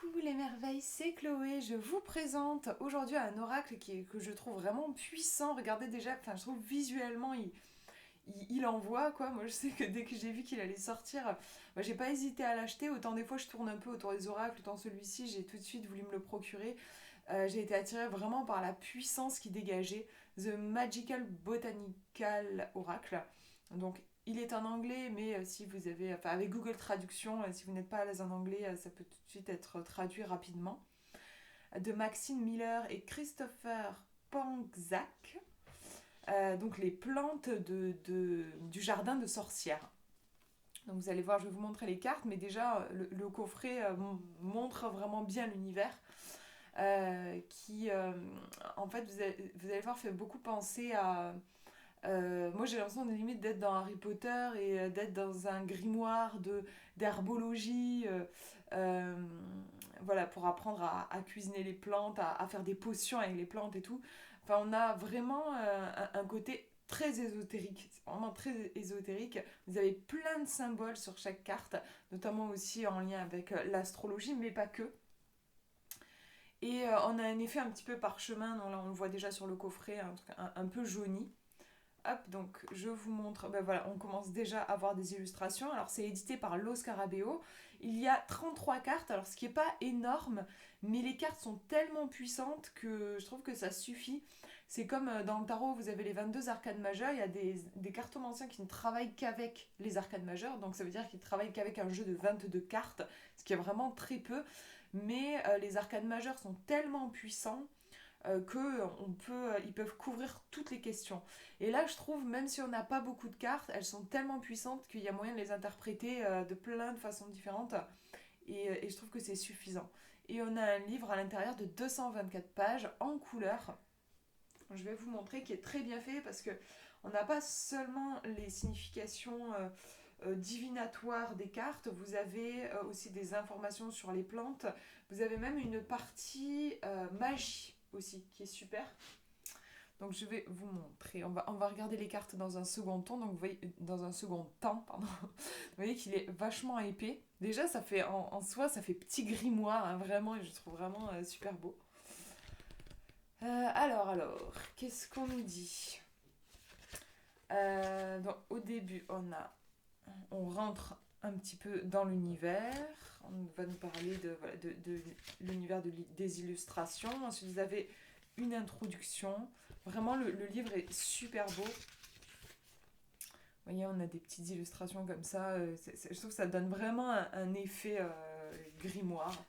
Coucou les merveilles, c'est Chloé. Je vous présente aujourd'hui un oracle que je trouve vraiment puissant. Regardez déjà, enfin je trouve visuellement il envoie quoi. Moi je sais que dès que j'ai vu qu'il allait sortir, j'ai pas hésité à l'acheter. Autant des fois je tourne un peu autour des oracles, autant celui-ci j'ai tout de suite voulu me le procurer. J'ai été attirée vraiment par la puissance qui dégageait. The Magical Botanical Oracle. Donc il est en anglais, mais si vous avez, enfin avec Google Traduction, si vous n'êtes pas à l'aise en anglais, ça peut tout de suite être traduit rapidement. De Maxine Miller et Christopher Pangzak. Donc les plantes du jardin de sorcières. Donc vous allez voir, je vais vous montrer les cartes, mais déjà le coffret montre vraiment bien l'univers. Qui, en fait, vous allez voir, fait beaucoup penser à, moi j'ai l'impression de limite d'être dans Harry Potter et d'être dans un grimoire d'herbologie, euh, voilà, pour apprendre à cuisiner les plantes, à faire des potions avec les plantes et tout. Enfin, on a vraiment un côté très ésotérique, c'est vraiment très ésotérique. Vous avez plein de symboles sur chaque carte, notamment aussi en lien avec l'astrologie, mais pas que. Et on a un effet un petit peu parchemin, là on le voit déjà sur le coffret, un truc un peu jauni. Hop, donc je vous montre, ben voilà, on commence déjà à voir des illustrations. Alors c'est édité par Lo Scarabeo. Il y a 33 cartes, alors ce qui n'est pas énorme, mais les cartes sont tellement puissantes que je trouve que ça suffit. C'est comme dans le tarot, vous avez les 22 arcanes majeures, il y a des cartomanciens qui ne travaillent qu'avec les arcanes majeures, donc ça veut dire qu'ils travaillent qu'avec un jeu de 22 cartes, ce qui est vraiment très peu. Mais les arcanes majeures sont tellement puissants qu'ils peuvent couvrir toutes les questions. Et là, je trouve, même si on n'a pas beaucoup de cartes, elles sont tellement puissantes qu'il y a moyen de les interpréter de plein de façons différentes. Et je trouve que c'est suffisant. Et on a un livre à l'intérieur de 224 pages en couleur. Je vais vous montrer qui est très bien fait parce que on n'a pas seulement les significations divinatoires des cartes, vous avez aussi des informations sur les plantes, vous avez même une partie magie aussi qui est super. Donc je vais vous montrer. On va regarder les cartes dans un second temps. Donc vous voyez, dans un second temps, pardon. Vous voyez qu'il est vachement épais. Déjà, ça fait en soi, ça fait petit grimoire, hein, vraiment, et je trouve vraiment super beau. Alors, qu'est-ce qu'on nous dit donc, au début, on rentre un petit peu dans l'univers. On va nous parler voilà, de l'univers des illustrations. Ensuite, vous avez une introduction. Vraiment, le livre est super beau. Vous voyez, on a des petites illustrations comme ça. Je trouve que ça donne vraiment un effet grimoire.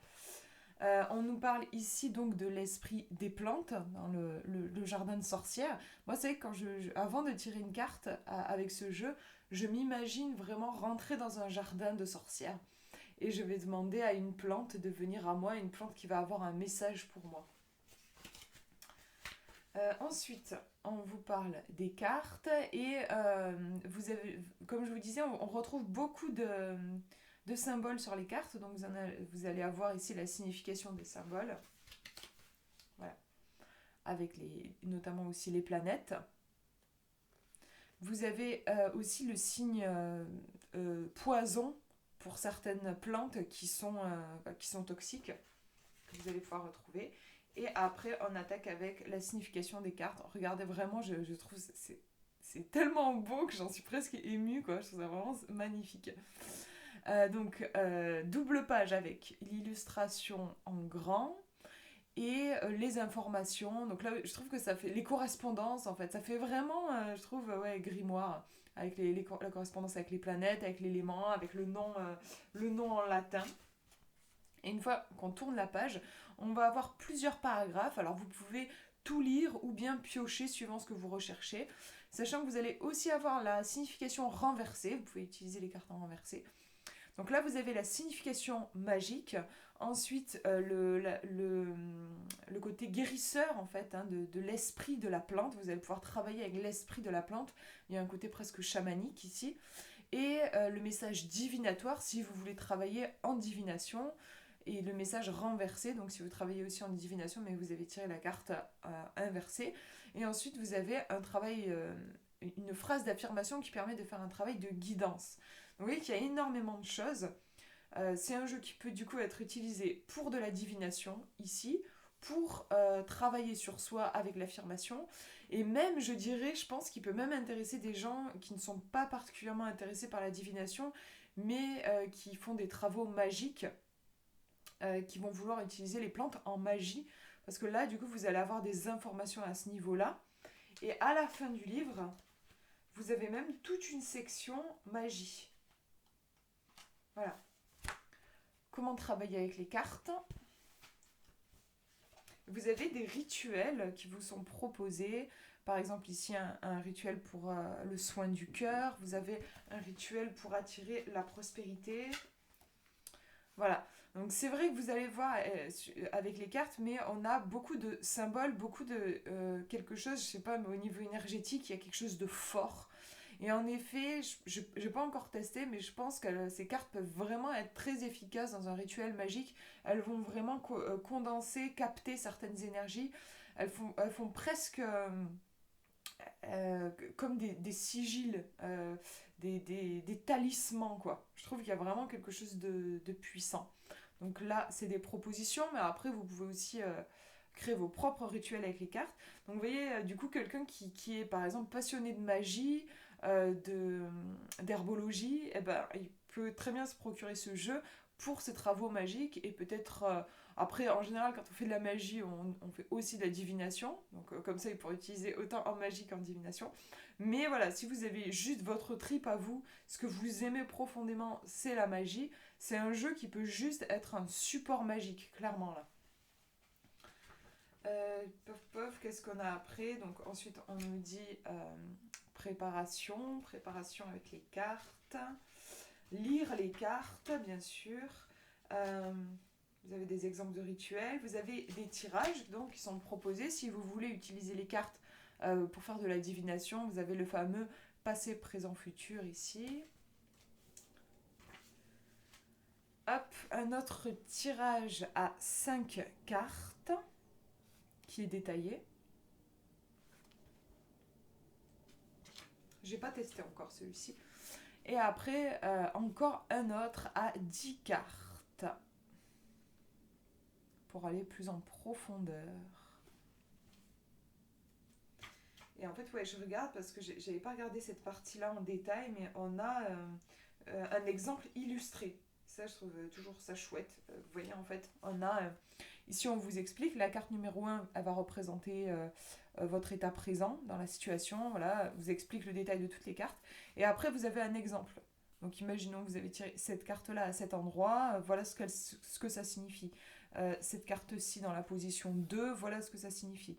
On nous parle ici donc de l'esprit des plantes dans le jardin de sorcières. Moi, c'est quand avant de tirer une carte avec ce jeu, je m'imagine vraiment rentrer dans un jardin de sorcières et je vais demander à une plante de venir à moi, une plante qui va avoir un message pour moi. Ensuite, on vous parle des cartes et comme je vous disais, on retrouve beaucoup de symboles sur les cartes. Donc vous allez avoir ici la signification des symboles. Voilà. Avec notamment aussi les planètes. Vous avez aussi le signe poison pour certaines plantes qui sont toxiques, que vous allez pouvoir retrouver. Et après, on attaque avec la signification des cartes. Regardez, vraiment, je trouve c'est tellement beau que j'en suis presque émue, quoi. Je trouve ça vraiment magnifique. Donc, double page avec l'illustration en grand et les informations. Donc là, je trouve que ça fait les correspondances, en fait. Ça fait vraiment, je trouve, ouais, grimoire. Avec la correspondance avec les planètes, avec l'élément, avec le nom en latin. Et une fois qu'on tourne la page, on va avoir plusieurs paragraphes. Alors vous pouvez tout lire ou bien piocher suivant ce que vous recherchez. Sachant que vous allez aussi avoir la signification renversée. Vous pouvez utiliser les cartes en renversé. Donc là, vous avez la signification magique. Ensuite, le côté guérisseur, en fait, hein, de l'esprit de la plante. Vous allez pouvoir travailler avec l'esprit de la plante. Il y a un côté presque chamanique ici. Et le message divinatoire, si vous voulez travailler en divination. Et le message renversé, donc si vous travaillez aussi en divination, mais vous avez tiré la carte inversée. Et ensuite, vous avez un travail, une phrase d'affirmation qui permet de faire un travail de guidance. Donc, vous voyez qu'il y a énormément de choses. C'est un jeu qui peut du coup être utilisé pour de la divination, ici, pour travailler sur soi avec l'affirmation, et même, je dirais, je pense qu'il peut même intéresser des gens qui ne sont pas particulièrement intéressés par la divination, mais qui font des travaux magiques, qui vont vouloir utiliser les plantes en magie, parce que là, du coup, vous allez avoir des informations à ce niveau-là, et à la fin du livre, vous avez même toute une section magie. Voilà. Comment travailler avec les cartes. Vous avez des rituels qui vous sont proposés. Par exemple, ici, un rituel pour le soin du cœur. Vous avez un rituel pour attirer la prospérité. Voilà. Donc c'est vrai que vous allez voir avec les cartes, mais on a beaucoup de symboles, beaucoup de quelque chose, je sais pas, mais au niveau énergétique, il y a quelque chose de fort. Et en effet, je n'ai pas encore testé, mais je pense que ces cartes peuvent vraiment être très efficaces dans un rituel magique. Elles vont vraiment condenser, capter certaines énergies. Elles font presque comme des sigils, des talismans, quoi. Je trouve qu'il y a vraiment quelque chose de puissant. Donc là, c'est des propositions, mais après, vous pouvez aussi créer vos propres rituels avec les cartes. Donc vous voyez, du coup, quelqu'un qui est, par exemple, passionné de magie, d'herbologie, eh ben, il peut très bien se procurer ce jeu pour ses travaux magiques et peut-être après en général quand on fait de la magie on fait aussi de la divination donc comme ça il pourrait utiliser autant en magie qu'en divination mais voilà si vous avez juste votre trip à vous ce que vous aimez profondément c'est la magie c'est un jeu qui peut juste être un support magique clairement là qu'est-ce qu'on a après donc ensuite on nous dit préparation avec les cartes, lire les cartes, bien sûr. Euh, vous avez des exemples de rituels, vous avez des tirages donc, qui sont proposés. Si vous voulez utiliser les cartes pour faire de la divination, vous avez le fameux passé, présent, futur ici. Hop, un autre tirage à 5 cartes qui est détaillé. J'ai pas testé encore celui-ci. Et après, encore un autre à 10 cartes. Pour aller plus en profondeur. Et en fait, ouais, je regarde parce que j'avais pas regardé cette partie-là en détail, mais on a un exemple illustré. Ça, je trouve toujours ça chouette. Vous voyez, en fait, on a... ici, on vous explique, la carte numéro 1, elle va représenter votre état présent dans la situation. Voilà, vous explique le détail de toutes les cartes. Et après, vous avez un exemple. Donc, imaginons que vous avez tiré cette carte-là à cet endroit. Voilà ce que ça signifie. Cette carte-ci dans la position 2, voilà ce que ça signifie.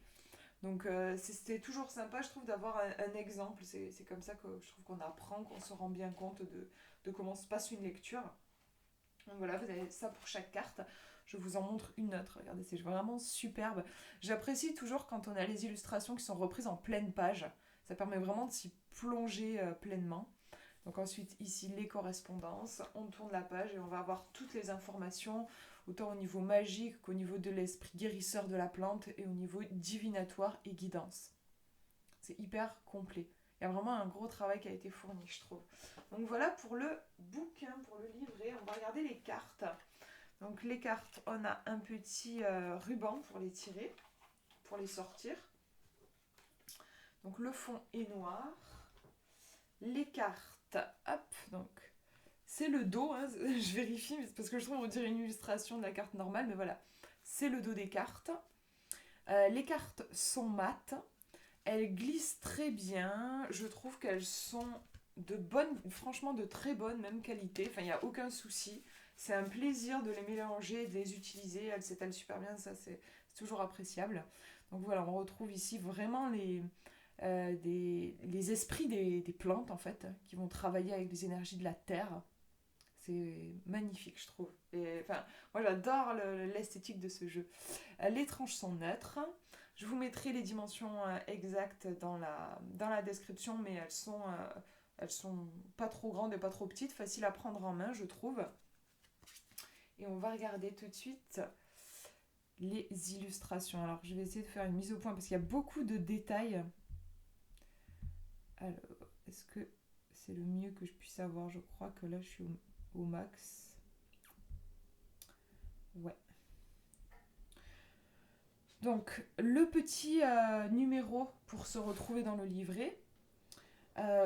Donc c'est toujours sympa, je trouve, d'avoir un exemple. C'est comme ça que je trouve qu'on apprend, qu'on se rend bien compte de comment se passe une lecture. Donc voilà, vous avez ça pour chaque carte. Je vous en montre une autre. Regardez, c'est vraiment superbe. J'apprécie toujours quand on a les illustrations qui sont reprises en pleine page. Ça permet vraiment de s'y plonger pleinement. Donc ensuite, ici, les correspondances. On tourne la page et on va avoir toutes les informations, autant au niveau magique qu'au niveau de l'esprit guérisseur de la plante et au niveau divinatoire et guidance. C'est hyper complet. Il y a vraiment un gros travail qui a été fourni, je trouve. Donc voilà pour le bouquin, pour le livret. On va regarder les cartes. Donc les cartes, on a un petit ruban pour les tirer, pour les sortir. Donc le fond est noir. Les cartes, hop, donc c'est le dos, hein, je vérifie parce que je trouve on dirait une illustration de la carte normale, mais voilà, c'est le dos des cartes. Les cartes sont mates, elles glissent très bien, je trouve qu'elles sont franchement de très bonne même qualité, enfin il n'y a aucun souci, c'est un plaisir de les mélanger, de les utiliser, elles s'étalent super bien, ça c'est toujours appréciable. Donc voilà, on retrouve ici vraiment les esprits des plantes en fait, qui vont travailler avec les énergies de la terre. C'est magnifique, je trouve. Et, enfin, moi, j'adore l'esthétique de ce jeu. Les tranches sont neutres. Je vous mettrai les dimensions exactes dans la description, mais elles sont pas trop grandes et pas trop petites, faciles à prendre en main, je trouve. Et on va regarder tout de suite les illustrations. Alors, je vais essayer de faire une mise au point parce qu'il y a beaucoup de détails. Alors, est-ce que c'est le mieux que je puisse avoir? Je crois que là, je suis au max. Ouais. Donc, le petit numéro pour se retrouver dans le livret,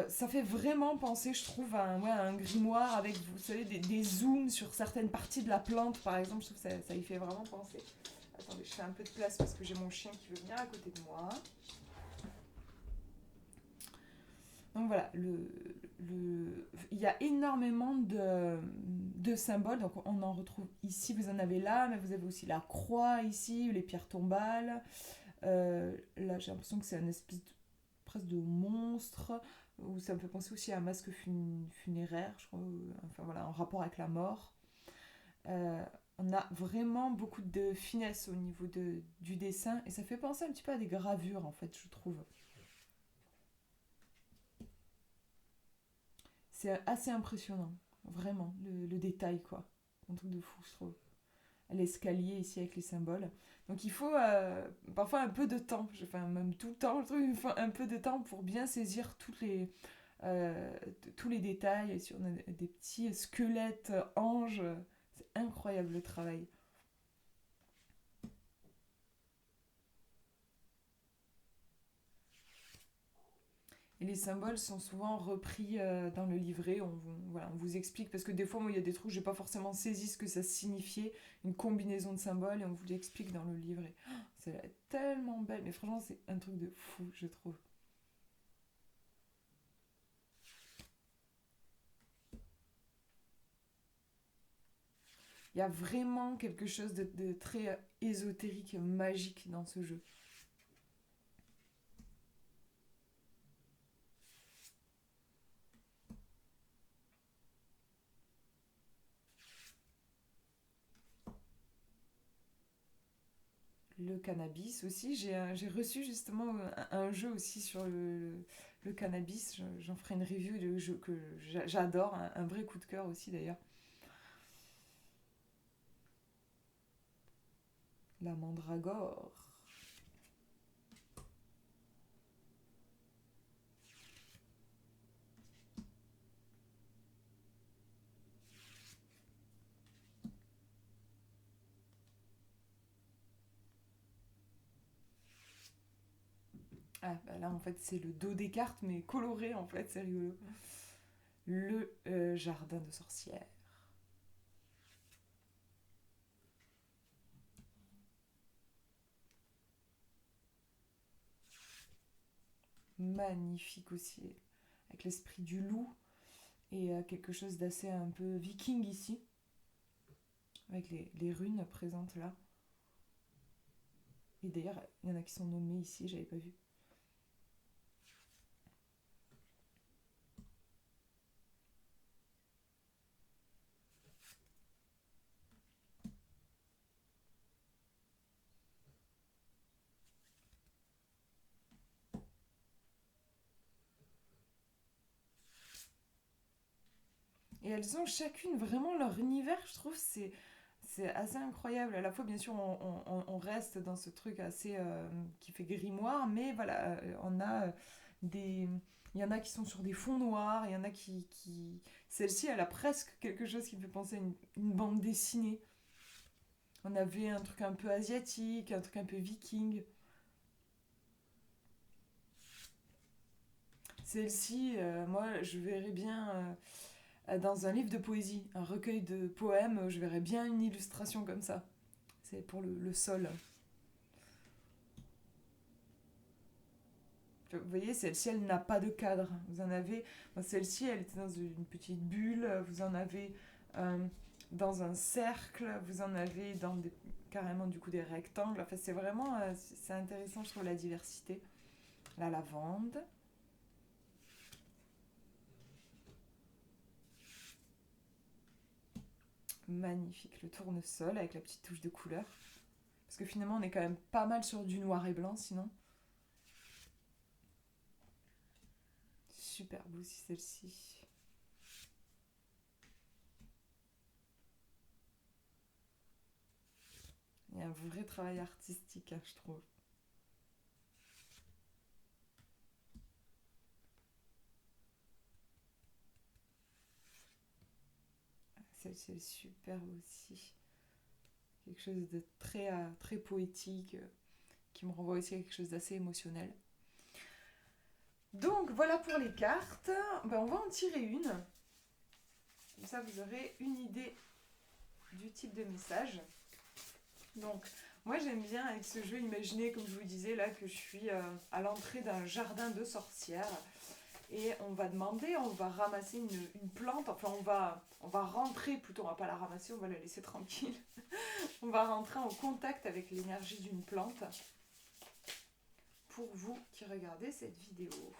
ça fait vraiment penser, je trouve, à un grimoire avec, vous savez, des zooms sur certaines parties de la plante, par exemple. Je trouve que ça y fait vraiment penser. Attendez, je fais un peu de place parce que j'ai mon chien qui veut venir à côté de moi. Donc voilà, il y a énormément de symboles. Donc on en retrouve ici, vous en avez là, mais vous avez aussi la croix ici, les pierres tombales. Là, j'ai l'impression que c'est un espèce presque de monstre, ou ça me fait penser aussi à un masque funéraire, je crois, enfin voilà, en rapport avec la mort. Euh, on a vraiment beaucoup de finesse au niveau du dessin, et ça fait penser un petit peu à des gravures, en fait, je trouve. C'est assez impressionnant, vraiment, le détail, quoi. Un truc de fou, je trouve. L'escalier ici avec les symboles. Donc il faut parfois un peu de temps, enfin même tout le temps, je trouve il faut un peu de temps pour bien saisir euh, tous les détails. Si on a des petits squelettes anges, c'est incroyable le travail. Et les symboles sont souvent repris dans le livret. Voilà, on vous explique, parce que des fois, moi, il y a des trucs, j'ai pas forcément saisi ce que ça signifiait, une combinaison de symboles, et on vous l'explique dans le livret. Oh, c'est tellement belle, mais franchement, c'est un truc de fou, je trouve. Il y a vraiment quelque chose de très ésotérique, magique dans ce jeu. Le cannabis aussi, j'ai reçu justement un jeu aussi sur le cannabis. J'en ferai une review de jeu que j'adore, un vrai coup de cœur aussi d'ailleurs. La mandragore. Ah, bah là en fait c'est le dos des cartes mais coloré en fait, c'est rigolo. Le jardin de sorcières. Magnifique aussi, avec l'esprit du loup et quelque chose d'assez un peu viking ici, avec les runes présentes là. Et d'ailleurs, il y en a qui sont nommés ici, j'avais pas vu. Et elles ont chacune vraiment leur univers, je trouve, c'est assez incroyable. À la fois, bien sûr, on reste dans ce truc assez qui fait grimoire, mais voilà, on a des. Il y en a qui sont sur des fonds noirs, il y en a qui. Celle-ci, elle a presque quelque chose qui me fait penser à une bande dessinée. On avait un truc un peu asiatique, un truc un peu viking. Celle-ci, moi, je verrais bien dans un livre de poésie, un recueil de poèmes, je verrais bien une illustration comme ça. C'est pour le sol. Vous voyez, celle-ci, elle n'a pas de cadre. Vous en avez. Celle-ci, elle était dans une petite bulle. Vous en avez dans un cercle. Vous en avez carrément du coup des rectangles. Enfin, c'est vraiment. C'est intéressant, je trouve, la diversité. La lavande. Magnifique. Le tournesol avec la petite touche de couleur. Parce que finalement, on est quand même pas mal sur du noir et blanc sinon. Super beau aussi celle-ci. Il y a un vrai travail artistique, hein, je trouve. Celle-ci est superbe aussi. quelque chose de très poétique, qui me renvoie aussi à quelque chose d'assez émotionnel. Donc voilà pour les cartes. Ben, on va en tirer une. Comme ça, vous aurez une idée du type de message. Donc, moi j'aime bien avec ce jeu imaginer, comme je vous disais là, que je suis à l'entrée d'un jardin de sorcières. Et on va demander, on va ramasser une plante, enfin on va rentrer plutôt, on va pas la ramasser, on va la laisser tranquille. On va rentrer en contact avec l'énergie d'une plante pour vous qui regardez cette vidéo.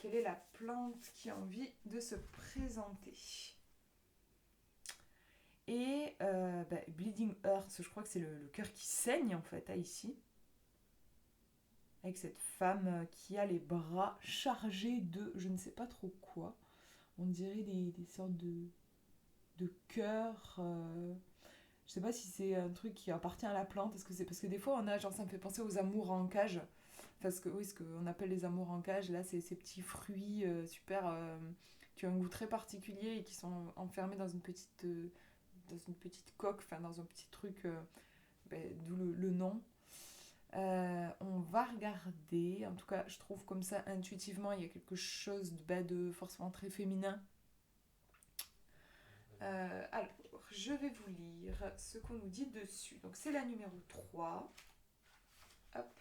Quelle est la plante qui a envie de se présenter? Et Bleeding Heart, je crois que c'est le cœur qui saigne en fait, ici. Avec cette femme qui a les bras chargés de je ne sais pas trop quoi. On dirait des sortes de cœurs. Je sais pas si c'est un truc qui appartient à la plante. Est-ce que c'est parce que des fois on a, genre ça me fait penser aux amours en cage. Parce que oui, ce qu'on appelle les amours en cage, là c'est ces petits fruits super qui ont un goût très particulier et qui sont enfermés dans dans une petite coque, enfin dans un petit truc, d'où le nom. On va regarder, en tout cas je trouve comme ça intuitivement il y a quelque chose de forcément très féminin. Alors, je vais vous lire ce qu'on nous dit dessus. Donc c'est la numéro 3. Hop.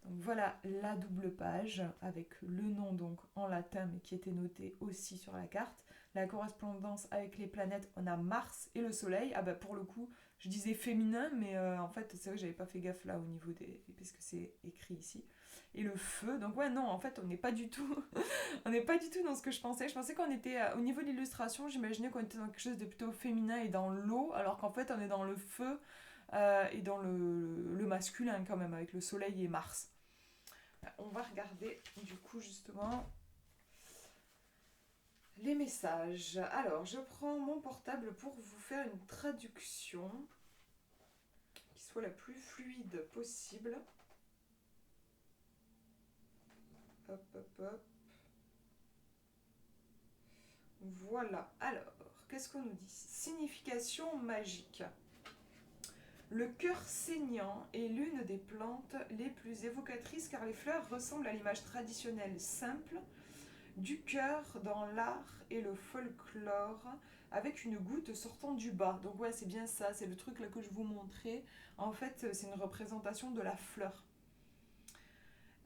Donc voilà la double page avec le nom donc en latin mais qui était noté aussi sur la carte. La correspondance avec les planètes, on a Mars et le Soleil. Ah bah pour le coup, je disais féminin, mais en fait c'est vrai que j'avais pas fait gaffe là au niveau des... parce que c'est écrit ici. Et le feu, donc ouais non, en fait on n'est pas du tout... on n'est pas du tout dans ce que je pensais. Je pensais qu'on était, au niveau de l'illustration, j'imaginais qu'on était dans quelque chose de plutôt féminin et dans l'eau, alors qu'en fait on est dans le feu et dans le masculin quand même, avec le Soleil et Mars. On va regarder du coup justement les messages. Alors, je prends mon portable pour vous faire une traduction qui soit la plus fluide possible. Hop, hop, hop. Voilà. Alors, qu'est-ce qu'on nous dit? Signification magique. Le cœur saignant est l'une des plantes les plus évocatrices car les fleurs ressemblent à l'image traditionnelle simple du cœur dans l'art et le folklore avec une goutte sortant du bas. Donc ouais, c'est bien ça, c'est le truc là que je vous montrais. En fait, c'est une représentation de la fleur.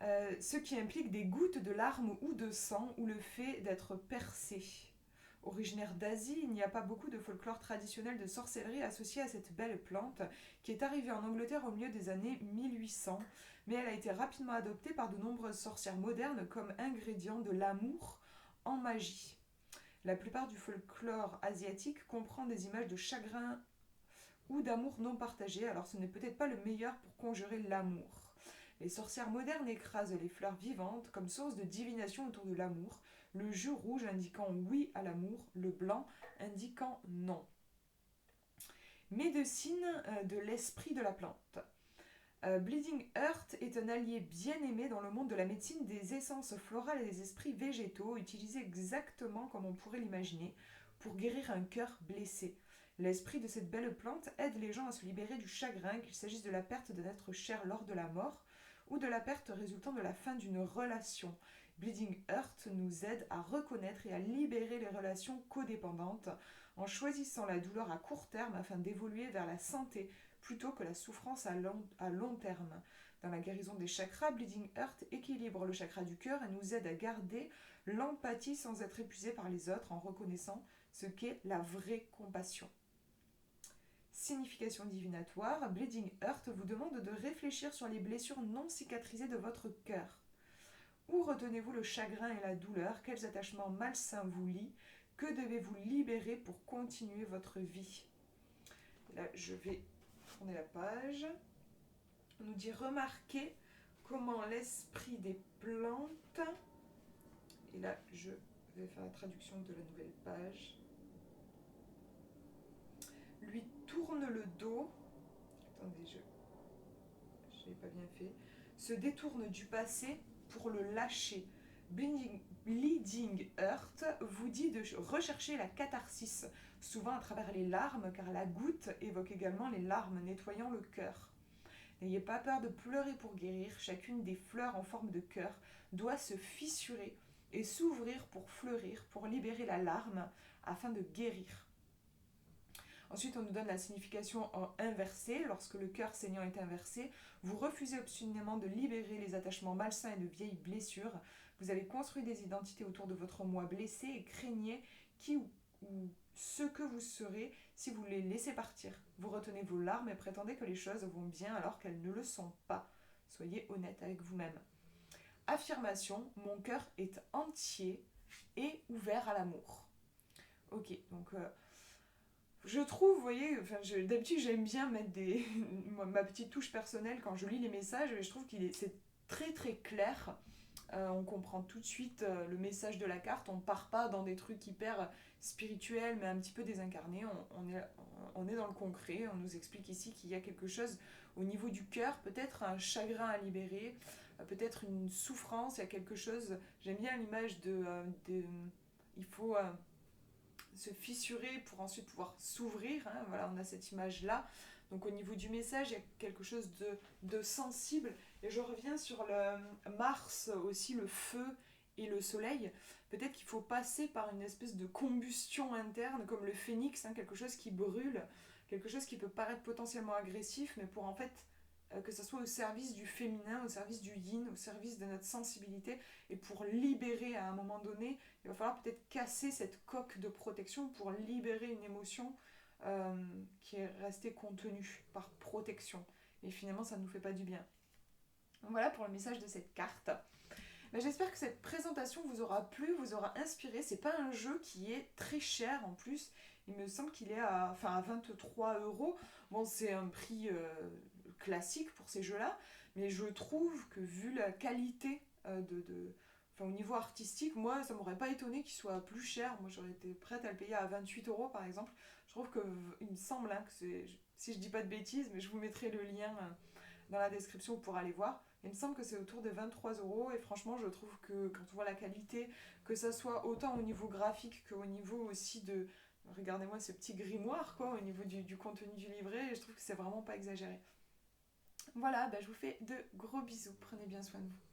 Ce qui implique des gouttes de larmes ou de sang ou le fait d'être percé. Originaire d'Asie, il n'y a pas beaucoup de folklore traditionnel de sorcellerie associé à cette belle plante qui est arrivée en Angleterre au milieu des années 1800, mais elle a été rapidement adoptée par de nombreuses sorcières modernes comme ingrédient de l'amour en magie. La plupart du folklore asiatique comprend des images de chagrin ou d'amour non partagé, alors ce n'est peut-être pas le meilleur pour conjurer l'amour. Les sorcières modernes écrasent les fleurs vivantes comme source de divination autour de l'amour, le jus rouge indiquant oui à l'amour, le blanc indiquant non. Médecine de l'esprit de la plante. Bleeding Heart est un allié bien aimé dans le monde de la médecine des essences florales et des esprits végétaux, utilisés exactement comme on pourrait l'imaginer pour guérir un cœur blessé. L'esprit de cette belle plante aide les gens à se libérer du chagrin, qu'il s'agisse de la perte d'un être cher lors de la mort ou de la perte résultant de la fin d'une relation. Bleeding Heart nous aide à reconnaître et à libérer les relations codépendantes en choisissant la douleur à court terme afin d'évoluer vers la santé plutôt que la souffrance à long terme. Dans la guérison des chakras, Bleeding Heart équilibre le chakra du cœur et nous aide à garder l'empathie sans être épuisé par les autres en reconnaissant ce qu'est la vraie compassion. Signification divinatoire, Bleeding Heart vous demande de réfléchir sur les blessures non cicatrisées de votre cœur. Où retenez-vous le chagrin et la douleur? Quels attachements malsains vous lient? Que devez-vous libérer pour continuer votre vie? Là, je vais tourner la page. On nous dit remarquer comment l'esprit des plantes... Et là, je vais faire la traduction de la nouvelle page. Lui tourne le dos. Attendez, je n'ai pas bien fait. Se détourne du passé pour le lâcher. Bleeding Heart vous dit de rechercher la catharsis, souvent à travers les larmes, car la goutte évoque également les larmes nettoyant le cœur. N'ayez pas peur de pleurer pour guérir, chacune des fleurs en forme de cœur doit se fissurer et s'ouvrir pour fleurir, pour libérer la larme, afin de guérir. Ensuite, on nous donne la signification en inversé. Lorsque le cœur saignant est inversé, vous refusez obstinément de libérer les attachements malsains et de vieilles blessures. Vous avez construit des identités autour de votre moi blessé et craignez qui ou ce que vous serez si vous les laissez partir. Vous retenez vos larmes et prétendez que les choses vont bien alors qu'elles ne le sont pas. Soyez honnête avec vous-même. Affirmation, mon cœur est entier et ouvert à l'amour. Ok, donc je trouve, vous voyez, d'habitude j'aime bien mettre ma petite touche personnelle quand je lis les messages, et je trouve c'est très très clair. On comprend tout de suite le message de la carte, on part pas dans des trucs hyper spirituels mais un petit peu désincarnés, on est dans le concret, on nous explique ici qu'il y a quelque chose au niveau du cœur, peut-être un chagrin à libérer, peut-être une souffrance, il y a quelque chose, j'aime bien l'image il faut se fissurer pour ensuite pouvoir s'ouvrir, hein, voilà, on a cette image là, donc au niveau du message il y a quelque chose de sensible, et je reviens sur le Mars aussi, le feu et le soleil, peut-être qu'il faut passer par une espèce de combustion interne comme le phénix, hein, quelque chose qui brûle, quelque chose qui peut paraître potentiellement agressif, mais pour en fait que ça soit au service du féminin, au service du yin, au service de notre sensibilité, et pour libérer à un moment donné, il va falloir peut-être casser cette coque de protection pour libérer une émotion qui est restée contenue par protection. Et finalement, ça ne nous fait pas du bien. Donc voilà pour le message de cette carte. Mais j'espère que cette présentation vous aura plu, vous aura inspiré. C'est pas un jeu qui est très cher en plus. Il me semble qu'il est à 23 €. Bon, c'est un prix classique pour ces jeux-là, mais je trouve que vu la qualité au niveau artistique, moi ça m'aurait pas étonné qu'il soit plus cher. Moi j'aurais été prête à le payer à 28 € par exemple. Je trouve que, il me semble que c'est, si je dis pas de bêtises, mais je vous mettrai le lien dans la description pour aller voir. Il me semble que c'est autour de 23 € et franchement je trouve que quand on voit la qualité, que ça soit autant au niveau graphique qu'au niveau aussi de, regardez-moi ce petit grimoire quoi, au niveau du contenu du livret, je trouve que c'est vraiment pas exagéré. Voilà, je vous fais de gros bisous, prenez bien soin de vous.